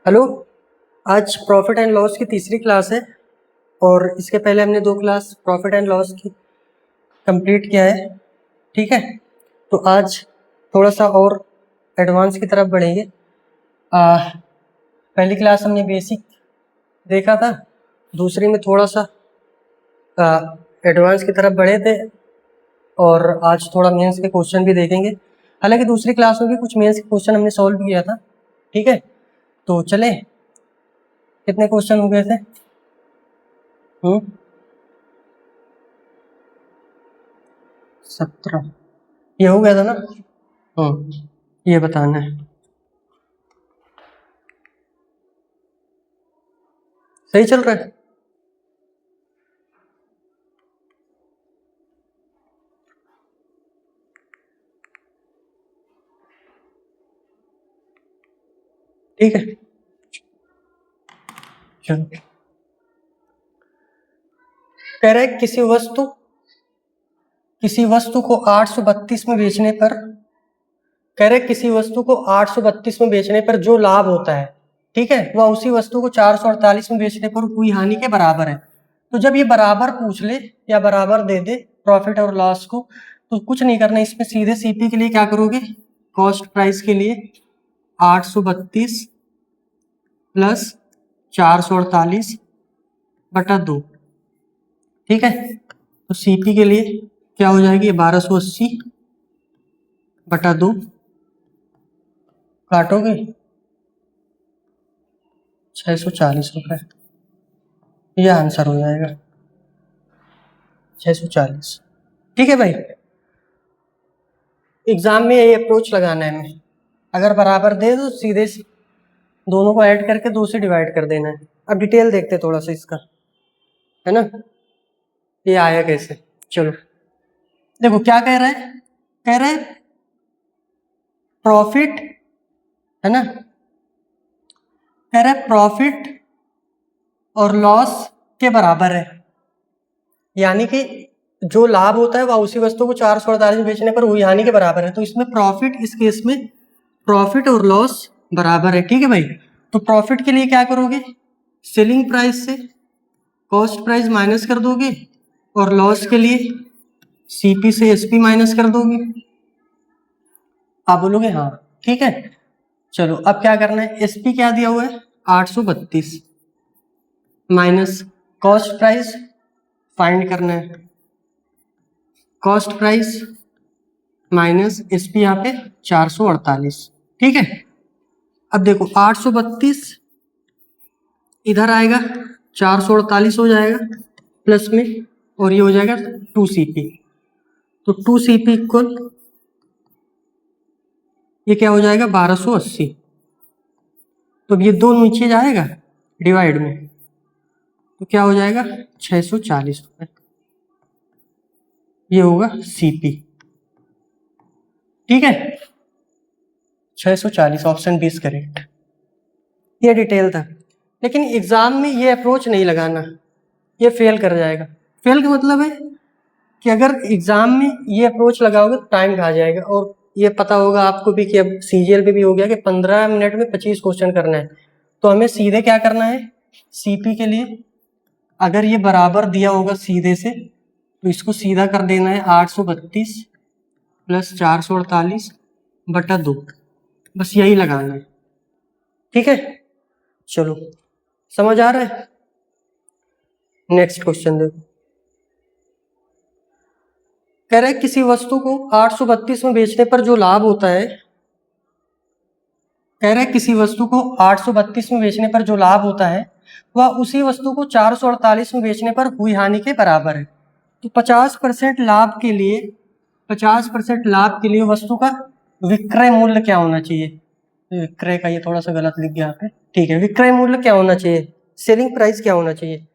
Hello. आज profit and loss की तीसरी क्लास है और इसके पहले हमने 2 क्लास प्रॉफिट एंड लॉस की कंप्लीट किया है। ठीक है, तो आज थोड़ा सा और एडवांस की तरफ बढ़ेंगे। पहली क्लास हमने बेसिक देखा था, दूसरी में थोड़ा सा एडवांस की तरफ बढ़े थे और आज थोड़ा मेंस के क्वेश्चन भी देखेंगे। हालांकि दूसरी क्लास में भी कुछ मेंस के क्वेश्चन हमने सॉल्व किया था। ठीक है, तो चले, कितने क्वेश्चन हो गए थे? 17 ये हो गया था ना। ये बताना है, सही चल रहा है? ठीक है, चलो। कह रहा है किसी वस्तु को 832 में बेचने पर, कह रहे किसी वस्तु को 832 में बेचने पर जो लाभ होता है, ठीक है, वह उसी वस्तु को 448 में बेचने पर हुई हानि के बराबर है। तो जब ये बराबर पूछ ले या बराबर दे दे प्रॉफिट और लॉस को, तो कुछ नहीं करना, इसमें सीधे सीपी के लिए क्या करोगे, कॉस्ट प्राइस के लिए 832 प्लस 448 बटा 2। ठीक है, तो सीपी के लिए क्या हो जाएगी, 1280 बटा 2, काटोगे 640 रुपये, यह आंसर हो जाएगा 640। ठीक है भाई, एग्जाम में यही अप्रोच लगाना है हमें। अगर बराबर दे तो सीधे दोनों को ऐड करके 2 से डिवाइड कर देना है। अब डिटेल देखते थोड़ा सा इसका, है ना, ये आया कैसे। चलो देखो क्या कह रहा है, कह रहा है प्रॉफिट, है ना, कह रहा है प्रॉफिट और लॉस के बराबर है, यानी कि जो लाभ होता है वह उसी वस्तु को 448 बेचने पर हुई हानि के बराबर है। तो इसमें प्रॉफिट, इस केस में प्रॉफिट और लॉस बराबर है। ठीक है भाई, तो प्रॉफिट के लिए क्या करोगे, सेलिंग प्राइस से कॉस्ट प्राइस माइनस कर दोगे और लॉस के लिए सीपी से एसपी माइनस कर दोगे। आप बोलोगे हाँ ठीक है। चलो अब क्या करना है, एसपी क्या दिया हुआ है 832 माइनस कॉस्ट प्राइस फाइंड करना है, कॉस्ट प्राइस माइनस एसपी यहाँ पे 448। ठीक है, अब देखो 832 इधर आएगा, 448 हो जाएगा प्लस में, और ये हो जाएगा 2CP। तो 2CP इक्वल ये क्या हो जाएगा 1280। तो ये 2 नीचे जाएगा डिवाइड में, तो क्या हो जाएगा 640 रुपये, ये होगा सीपी। ठीक है, 640 ऑप्शन 20 करेक्ट। ये डिटेल था, लेकिन एग्जाम में ये अप्रोच नहीं लगाना, ये फेल कर जाएगा। फेल का मतलब है कि अगर एग्जाम में ये अप्रोच लगाओगे तो टाइम खा जाएगा, और ये पता होगा आपको भी कि अब सीजीएल पे भी हो गया कि 15 मिनट में 25 क्वेश्चन करना है। तो हमें सीधे क्या करना है, सीपी के लिए अगर ये बराबर दिया होगा सीधे से, तो इसको सीधा कर देना है 832 प्लस 448 बटा 2, बस यही लगाना है। ठीक है, चलो समझ आ रहा है। नेक्स्ट क्वेश्चन देखो, कह रहे किसी वस्तु को 832 में बेचने पर जो लाभ होता है, कह रहे किसी वस्तु को 832 में बेचने पर जो लाभ होता है वह उसी वस्तु को 448 में बेचने पर हुई हानि के बराबर है। तो 50% लाभ के लिए, 50% लाभ के लिए वस्तु का विक्रय मूल्य क्या होना चाहिए। विक्रय का ये थोड़ा सा गलत लिख गया यहाँ पे, ठीक है, विक्रय मूल्य क्या होना चाहिए, सेलिंग प्राइस क्या होना चाहिए,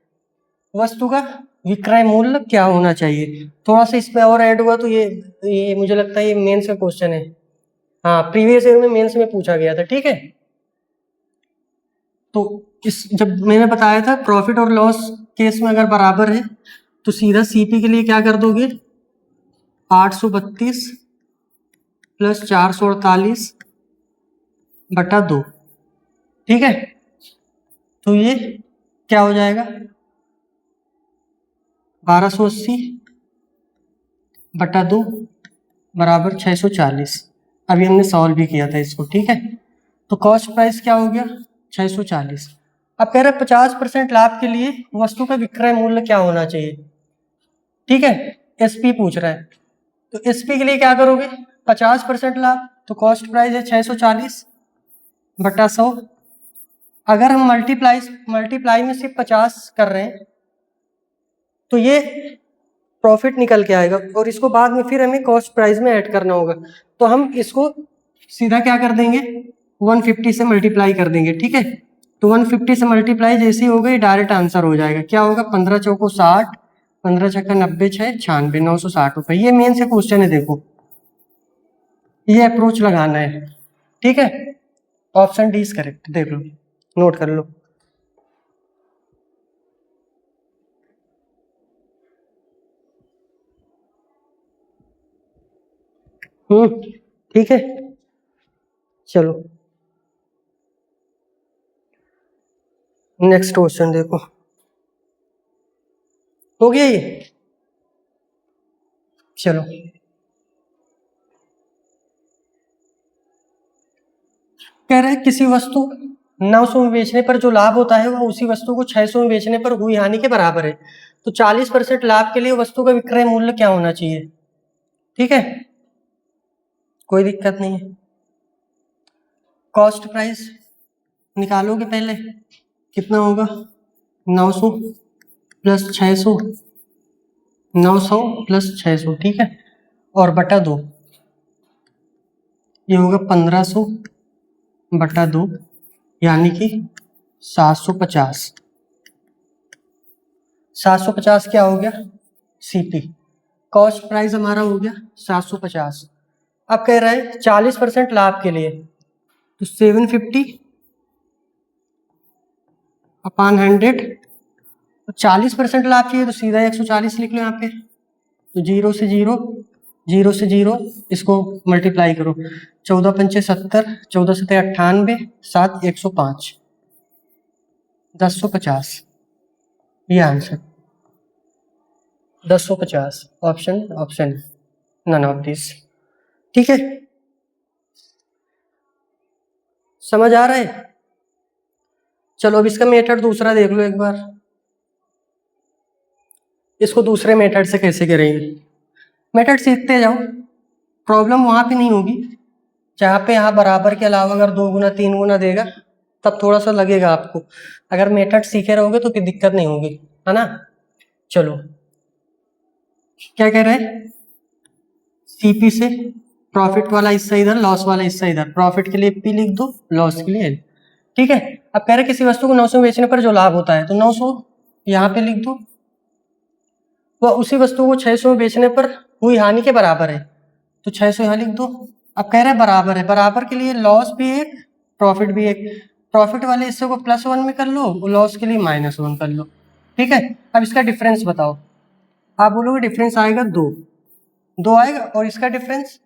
वस्तु का विक्रय मूल्य क्या होना चाहिए। थोड़ा सा इसमें और ऐड हुआ तो ये मुझे लगता है ये मेंस का क्वेश्चन है। हाँ, प्रीवियस ईयर में मेंस में पूछा गया था। ठीक है, तो इस जब मैंने बताया था प्रॉफिट और लॉस केस में अगर बराबर है तो सीधा सीपी के लिए क्या कर दोगे, 832 प्लस 448 बटा 2। ठीक है, तो ये क्या हो जाएगा, 1280 बटा 2 बराबर 640। अभी हमने सॉल्व भी किया था इसको, ठीक है। तो कॉस्ट प्राइस क्या हो गया, 640। अब कह रहे 50% लाभ के लिए वस्तु का विक्रय मूल्य क्या होना चाहिए, ठीक है। एसपी पूछ रहा है, तो एसपी के लिए क्या करोगे, 50% लाभ, तो कॉस्ट प्राइस है 640 बटा 100। अगर हम मल्टीप्लाई में सिर्फ 50 कर रहे हैं तो ये प्रॉफिट निकल के आएगा, और इसको बाद में फिर हमें कॉस्ट प्राइस में ऐड करना होगा। तो हम इसको सीधा क्या कर देंगे, 150 से मल्टीप्लाई कर देंगे, ठीक है। तो 150 से मल्टीप्लाई जैसे ही हो गई डायरेक्ट आंसर हो जाएगा, क्या होगा, 15 चौको 60, 15 छक्का 90, 6 96, 960 रुपये। ये मेन से क्वेश्चन है, देखो ये अप्रोच लगाना है, ठीक है। ऑप्शन डी इज करेक्ट, देख लो, नोट कर लो। ठीक है, चलो नेक्स्ट क्वेश्चन देखो, हो गया ये, चलो। कह रहे हैं किसी वस्तु 900 में बेचने पर जो लाभ होता है वो उसी वस्तु को 600 में बेचने पर हुई हानि के बराबर है। तो 40% लाभ के लिए वस्तु का विक्रय मूल्य क्या होना चाहिए, ठीक है, कोई दिक्कत नहीं है। कॉस्ट प्राइस निकालोगे पहले, कितना होगा, 900 प्लस 600, 900 प्लस 600, ठीक है, और बटा 2, ये होगा 1500 बटा 2, यानी कि 750। 750 क्या हो गया, सीपी, कॉस्ट प्राइस हमारा हो गया 750। अब कह रहे हैं 40% लाभ के लिए, तो 750 अपॉन 100, तो 40% लाभ चाहिए तो सीधा 140 लिख लो यहाँ पे। तो 0 से 0, 0 से 0, इसको मल्टीप्लाई करो, 14 पंचे 70, 14 सत्ते 98, 7 105, 1050, ये answer 1050, option none of this, ठीक है। समझ आ रहा है, चलो अब इसका मेथड दूसरा देख लो एक बार, इसको दूसरे मेथड से कैसे करेंगे। मेथड सीखते जाओ, प्रॉब्लम वहां पे नहीं होगी जहाँ पे यहाँ बराबर के अलावा अगर 2 गुना 3 गुना देगा तब थोड़ा सा लगेगा आपको। अगर मेथड सीखे रहोगे तो कोई दिक्कत नहीं होगी, है ना। चलो क्या कह रहे हैं, सीपी से प्रॉफिट वाला हिस्सा इधर, लॉस वाला हिस्सा इधर, प्रॉफिट के लिए पी लिख दो, लॉस के लिए एल, ठीक है। अब कह रहे किसी वस्तु को 900 में बेचने पर जो लाभ होता है, तो 900 यहाँ पे लिख दो, वह उसी वस्तु को 600 में बेचने पर हुई हानि के बराबर है, तो 600 यहाँ लिख दो। अब कह रहे हैं बराबर है, बराबर के लिए लॉस भी एक, प्रॉफिट भी एक, प्रॉफिट वाले हिस्से को +1 में कर लो, लॉस के लिए -1 कर लो, ठीक है। अब इसका डिफरेंस बताओ, आप बोलोगे डिफरेंस आएगा 2 आएगा, और इसका डिफरेंस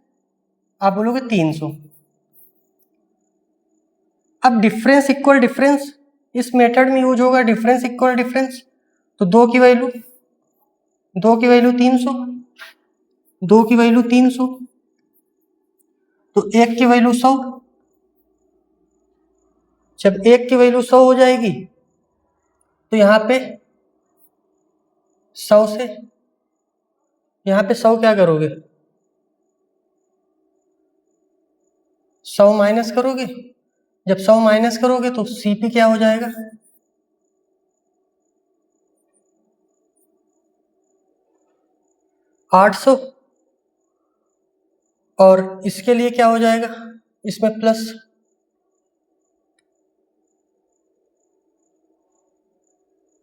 आप बोलोगे 300। अब डिफरेंस इक्वल डिफरेंस इस मेथड में यूज होगा, डिफरेंस इक्वल डिफरेंस, तो 2 की वैल्यू 300, 2 की वैल्यू 300, तो 1 की वैल्यू 100। जब 1 की वैल्यू 100 हो जाएगी तो यहाँ पे 100 से यहाँ पे 100 क्या करोगे, 100 माइनस करोगे। जब 100 माइनस करोगे तो सीपी क्या हो जाएगा, 800, और इसके लिए क्या हो जाएगा, इसमें प्लस,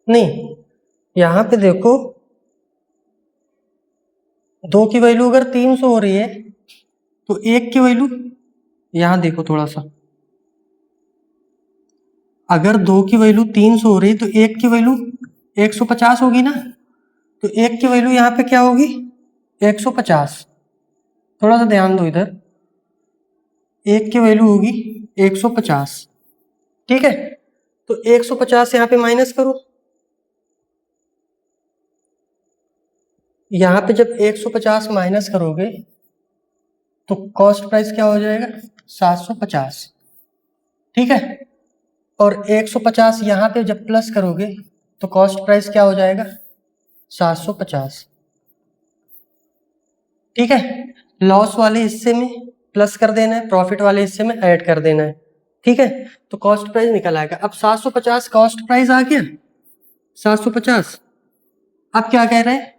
नहीं यहाँ पे देखो 2 की वैल्यू अगर 300 हो रही है तो 1 की वैल्यू, यहाँ देखो थोड़ा सा, अगर 2 की वैल्यू 300 हो रही है तो 1 की वैल्यू 150 होगी ना, तो 1 की वैल्यू यहाँ पे क्या होगी, 150। थोड़ा सा ध्यान दो इधर, 1 की वैल्यू होगी 150, ठीक है। तो 150 यहाँ पे माइनस करो, यहाँ पे जब 150 माइनस करोगे तो कॉस्ट प्राइस क्या हो जाएगा 750, ठीक है। और 150 यहाँ पे जब प्लस करोगे तो कॉस्ट प्राइस क्या हो जाएगा 750, ठीक है। लॉस वाले हिस्से में प्लस कर देना है, प्रॉफिट वाले हिस्से में ऐड कर देना है, ठीक है। तो कॉस्ट प्राइस निकल आएगा। अब 750 कॉस्ट प्राइस आ गया 750। अब क्या कह रहे हैं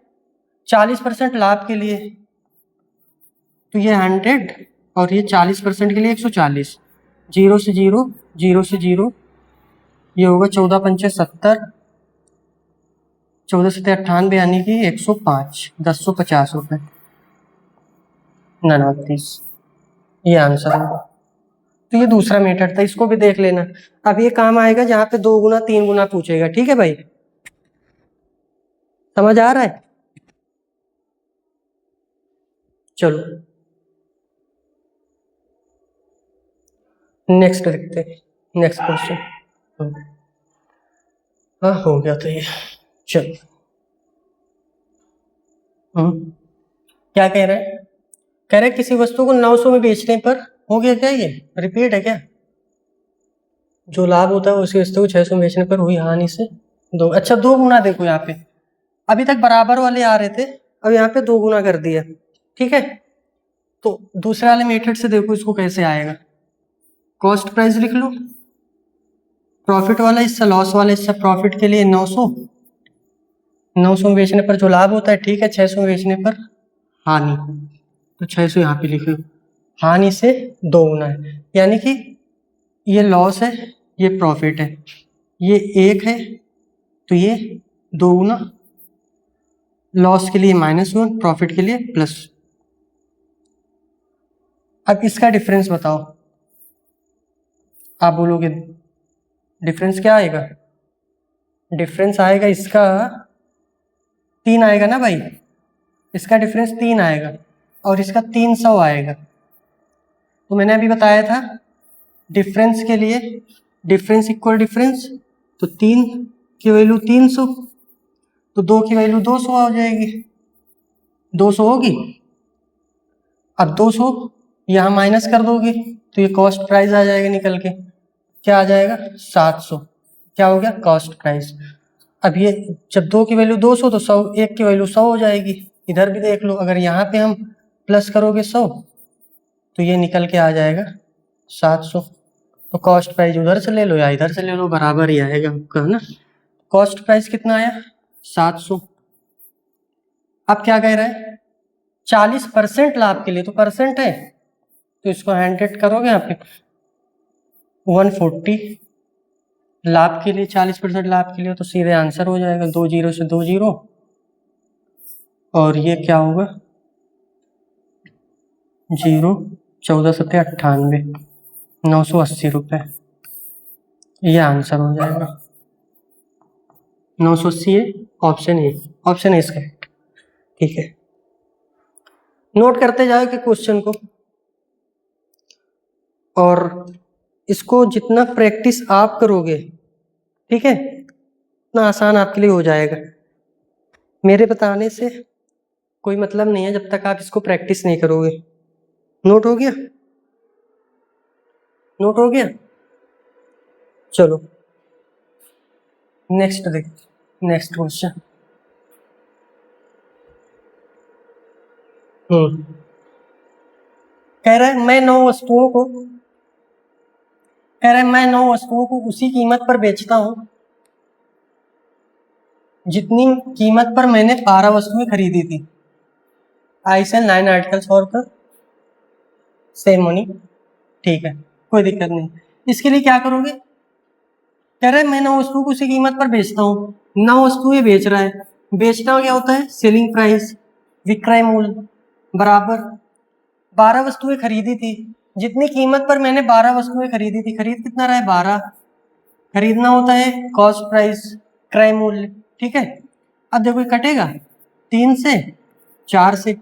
40% लाभ के लिए, तो ये 100 और ये 40% के लिए 140, 0 से 0, 0 से 0, ये होगा 14 पंचे 70, 14 से 98 यानी कि 105, 1050 रुपये 29, ये आंसर होगा। तो ये दूसरा मेथड था, इसको भी देख लेना। अब ये काम आएगा जहां पे 2 गुना 3 गुना पूछेगा, ठीक है भाई, समझ आ रहा है। चलो नेक्स्ट देखते हैं, नेक्स्ट क्वेश्चन। हाँ हो गया तो ये, चलो क्या कह रहे हैं, कह रहे किसी वस्तु को 900 में बेचने पर, हो गया क्या, ये रिपीट है क्या, जो लाभ होता है उसी वस्तु को 600 में बेचने पर हुई हानि से 2, अच्छा 2 गुना। देखो यहाँ पे अभी तक बराबर वाले आ रहे थे, अब यहाँ पे 2 गुना कर दिया, ठीक है। तो दूसरे वाले मेथड से देखो इसको कैसे आएगा, कॉस्ट प्राइस लिख लो, प्रॉफिट वाला हिस्सा लॉस वाला हिस्सा, प्रॉफिट के लिए 900, 900 में बेचने पर जो लाभ होता है, ठीक है, 600 में बेचने पर हानि, तो 600 यहाँ पे लिख लो, हानि से 2 गुना है, यानी कि ये लॉस है ये प्रॉफिट है, ये 1 है तो ये 2 गुना, लॉस के लिए -1, प्रॉफिट के लिए प्लस। अब इसका डिफरेंस बताओ, आप बोलोगे डिफरेंस क्या आएगा, डिफरेंस आएगा इसका 3 आएगा ना भाई, इसका डिफरेंस 3 आएगा और इसका 300 आएगा। तो मैंने अभी बताया था डिफरेंस के लिए डिफरेंस इक्वल डिफरेंस, तो 3 की वैल्यू 300, तो 2 की वैल्यू 200 हो जाएगी, 200 होगी। अब 200 यहाँ माइनस कर दोगे तो ये कॉस्ट प्राइस आ जाएगा निकल के, क्या आ जाएगा 700, क्या हो गया कॉस्ट प्राइस। अब ये जब 2 की वैल्यू 200 तो 100, 1 की वैल्यू 100 हो जाएगी। इधर भी देख लो, अगर यहाँ पे हम प्लस करोगे 100 तो ये निकल के आ जाएगा 700, तो कॉस्ट प्राइस उधर से ले लो या इधर से ले लो, बराबर ही आएगा आपका, है ना। कॉस्ट प्राइस कितना आया 700। अब क्या कह रहा है 40% लाभ के लिए, तो परसेंट है तो इसको 100 करोगे यहाँ पे 140, लाभ के लिए 40% लाभ के लिए, तो सीधे आंसर हो जाएगा 2 0 से 2 0, और ये क्या होगा 0, 14 सत्ते 98, 980 रुपये, ये आंसर हो जाएगा 980 है, ऑप्शन ए, ऑप्शन ए इसका, ठीक है। नोट करते जाओ कि क्वेश्चन को, और इसको जितना प्रैक्टिस आप करोगे, ठीक है, उतना आसान आपके लिए हो जाएगा। मेरे बताने से कोई मतलब नहीं है जब तक आप इसको प्रैक्टिस नहीं करोगे। नोट हो गया, नोट हो गया। चलो नेक्स्ट देख, नेक्स्ट क्वेश्चन। कह रहा है मैं 9 वस्तुओं को, कह रहा है मैं 9 वस्तुओं को उसी कीमत पर बेचता हूं जितनी कीमत पर मैंने 12 वस्तुएं खरीदी थी। I sell 9 articles for the same money, ठीक है, कोई दिक्कत नहीं। इसके लिए क्या करोगे, कह रहा है मैं 9 वस्तुओं को उसी कीमत पर बेचता हूँ, 9 वस्तुएं बेच रहा है, बेचना क्या होता है सेलिंग प्राइस, विक्रय मूल्य, बराबर 12 वस्तुएं खरीदी थी, जितनी कीमत पर मैंने 12 वस्तुएं खरीदी थी, खरीद कितना रहा है 12, खरीदना होता है कॉस्ट प्राइस, क्रय मूल्य, ठीक है। अब देखो कटेगा 3 से 4 से,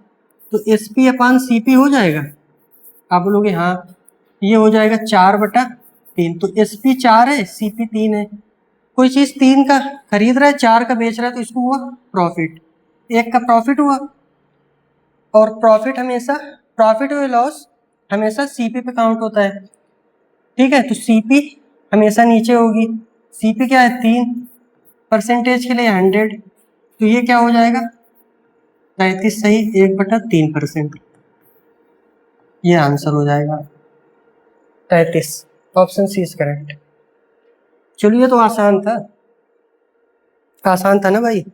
तो SP/CP हो जाएगा, आप बोलोगे हाँ, ये हो जाएगा 4/, 3। तो SP 4 है, CP 3 है। कोई चीज 3 का खरीद रहा है, 4 का बेच रहा है, तो इसको हुआ प्रॉफिट, 1 का प्रॉफिट हुआ। और प्रॉफिट हमेशा, प्रॉफिट और लॉस हमेशा CP पे काउंट होता है, ठीक है। तो CP हमेशा नीचे होगी। CP क्या है, 3, परसेंटेज के लिए 100, तो ये क्या हो जाएगा 33 सही, 1/3%। ये आंसर हो जाएगा 33। Option C is correct. चलिए, तो आसान था, आसान था ना भाई।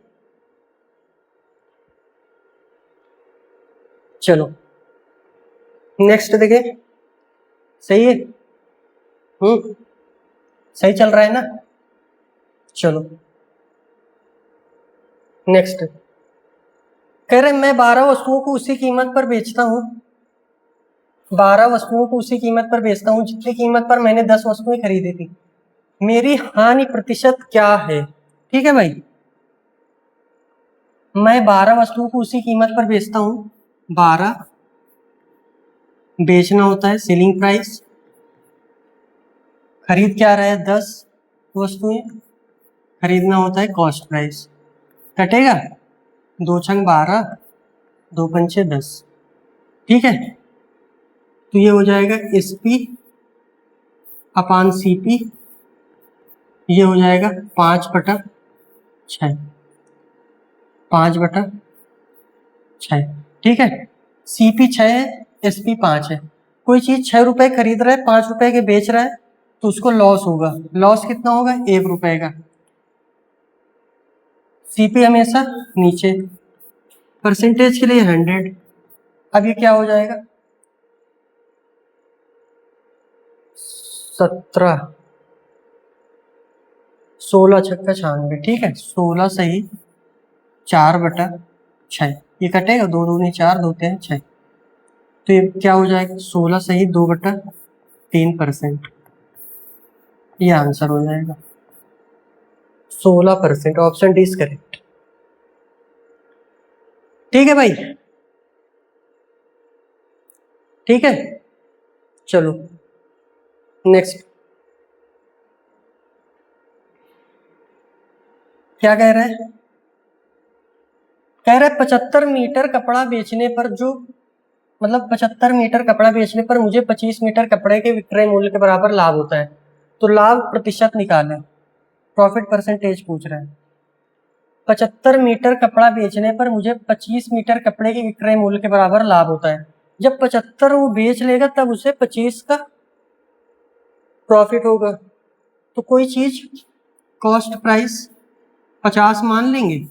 चलो नेक्स्ट देखें। सही है, सही चल रहा है ना। चलो नेक्स्ट कह रहे मैं 12 वस्तुओं को उसी कीमत पर बेचता हूँ, 12 वस्तुओं को उसी कीमत पर बेचता हूँ जितनी कीमत पर मैंने 10 वस्तुएं खरीदी थी। मेरी हानि प्रतिशत क्या है? ठीक है भाई, मैं 12 वस्तुओं को उसी कीमत पर बेचता हूँ। 12 बेचना होता है सेलिंग प्राइस, खरीद क्या रहा है 10 वस्तुएं, खरीदना होता है कॉस्ट प्राइस। कटेगा 2 छंग 12, 2 पंचे 10, ठीक है। तो ये हो जाएगा SP अपान CP, ये हो जाएगा 5/6, 5/6, ठीक है। CP 6 है, SP 5 है। कोई चीज 6 रुपए खरीद रहा है, 5 रुपए के बेच रहा है, तो उसको लॉस होगा। लॉस कितना होगा, 1 रुपए का। CP हमेशा नीचे, परसेंटेज के लिए 100। अब ये क्या हो जाएगा 17, 16 छक्का 96, ठीक है। 16 सही, 4/6, ये कटेगा, 2 दूनी 4, 2 3 6, तो ये क्या हो जाएगा 16 सही, 2/3%। ये आंसर हो जाएगा 16%। ऑप्शन डी इज करेक्ट, ठीक है भाई, ठीक है। चलो नेक्स्ट क्या कह रहा है, कह रहा है 75 मीटर कपड़ा बेचने पर जो, मतलब 75 मीटर कपड़ा बेचने पर मुझे 25 मीटर कपड़े के विक्रय मूल्य के बराबर लाभ होता है, तो लाभ प्रतिशत निकालें। प्रॉफिट परसेंटेज पूछ रहा है। 75 मीटर कपड़ा बेचने पर मुझे 25 मीटर कपड़े के विक्रय मूल्य के बराबर लाभ होता है। जब 75 वो बेच लेगा तब उसे 25 का प्रॉफिट होगा। तो कोई चीज कॉस्ट प्राइस 50 मान लेंगे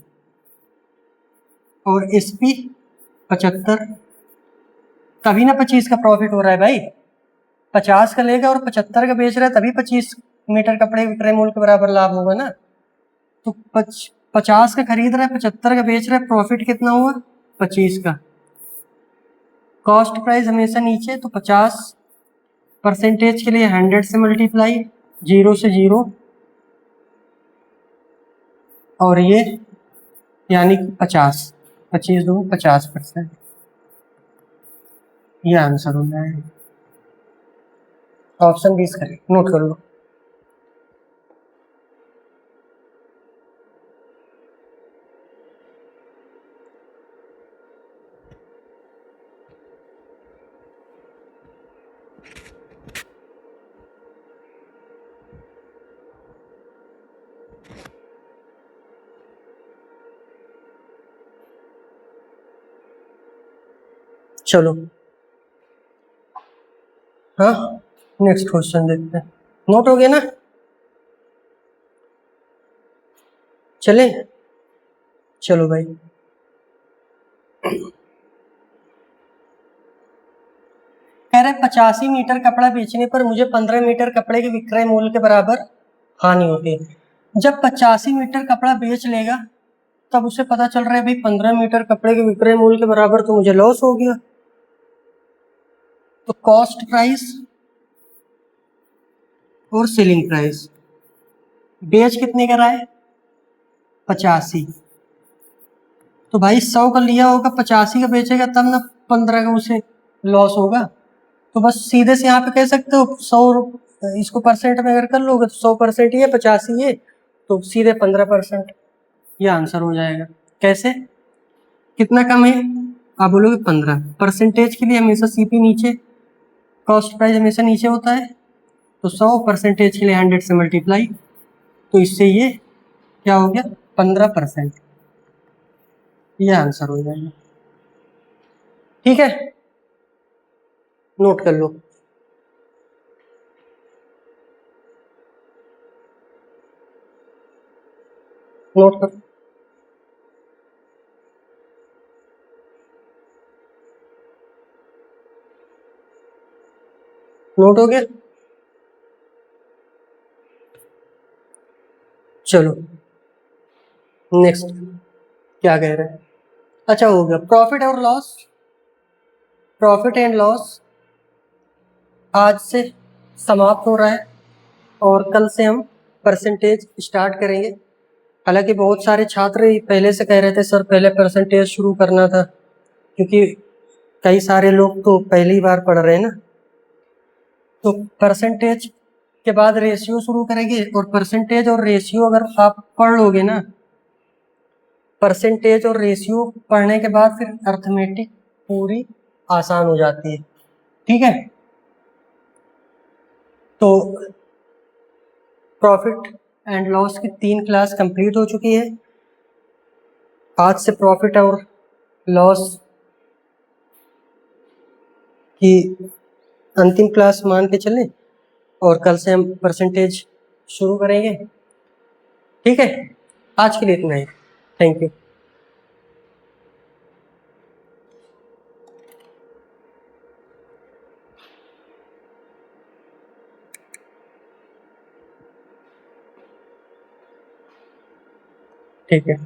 और SP 75, तभी ना 25 का प्रॉफिट हो रहा है भाई। 50 का लेगा और 75 का बेच रहा है, तभी 25 मीटर कपड़े विक्रय मूल्य के बराबर लाभ होगा ना। तो 50 का खरीद रहा है, 75 का बेच रहा है, प्रॉफिट कितना हुआ 25 का। कॉस्ट प्राइस हमेशा नीचे, तो 50 परसेंटेज के लिए 100 से मल्टीप्लाई, 0 से 0, और ये यानी 50, 25 दो 50%। ये आंसर हो जाएगा। ऑप्शन 20 करें, नोट कर लो। चलो हाँ, नेक्स्ट क्वेश्चन देखते हैं। नोट हो गया ना, चले। चलो भाई, कह रहे 85 मीटर कपड़ा बेचने पर मुझे 15 मीटर कपड़े के विक्रय मूल्य के बराबर हानि होती है। जब 85 मीटर कपड़ा बेच लेगा तब उसे पता चल रहा है भाई 15 मीटर कपड़े के विक्रय मूल्य के बराबर तो मुझे लॉस हो गया। तो कॉस्ट प्राइस और सेलिंग प्राइस, बेच कितने का रहा है 85, तो भाई 100 का लिया होगा, 85 का बेचेगा तब ना 15 का उसे लॉस होगा। तो बस सीधे से यहाँ पे कह सकते हो 100 इसको परसेंट में अगर कर लोगे तो 100% ये 85 ये, तो सीधे 15% ये आंसर हो जाएगा। कैसे, कितना कम है, आप बोलोगे 15। परसेंटेज के लिए हमेशा सीपी नीचे, कॉस्ट प्राइस हमेशा नीचे होता है, तो 100% के लिए 100 से मल्टीप्लाई, तो इससे ये क्या हो गया 15%, ये आंसर हो जाएगा। ठीक है, नोट कर लो। नोट कर, नोट हो गया। चलो नेक्स्ट क्या कह रहे हैं। अच्छा हो गया प्रॉफिट और लॉस। प्रॉफिट एंड लॉस आज से समाप्त हो रहा है और कल से हम परसेंटेज स्टार्ट करेंगे। हालांकि बहुत सारे छात्र पहले से कह रहे थे सर पहले परसेंटेज शुरू करना था, क्योंकि कई सारे लोग तो पहली बार पढ़ रहे हैं ना, तो परसेंटेज के बाद रेशियो शुरू करेंगे। और परसेंटेज और रेशियो अगर आप पढ़ लोगे ना, परसेंटेज और रेशियो पढ़ने के बाद फिर अर्थमेटिक पूरी आसान हो जाती है। ठीक है, तो प्रॉफिट एंड लॉस की 3 क्लास कंप्लीट हो चुकी है। आज से प्रॉफिट और लॉस की अंतिम क्लास मान के चलें, और कल से हम परसेंटेज शुरू करेंगे। ठीक है, आज के लिए इतना ही। Thank you. ठीक है।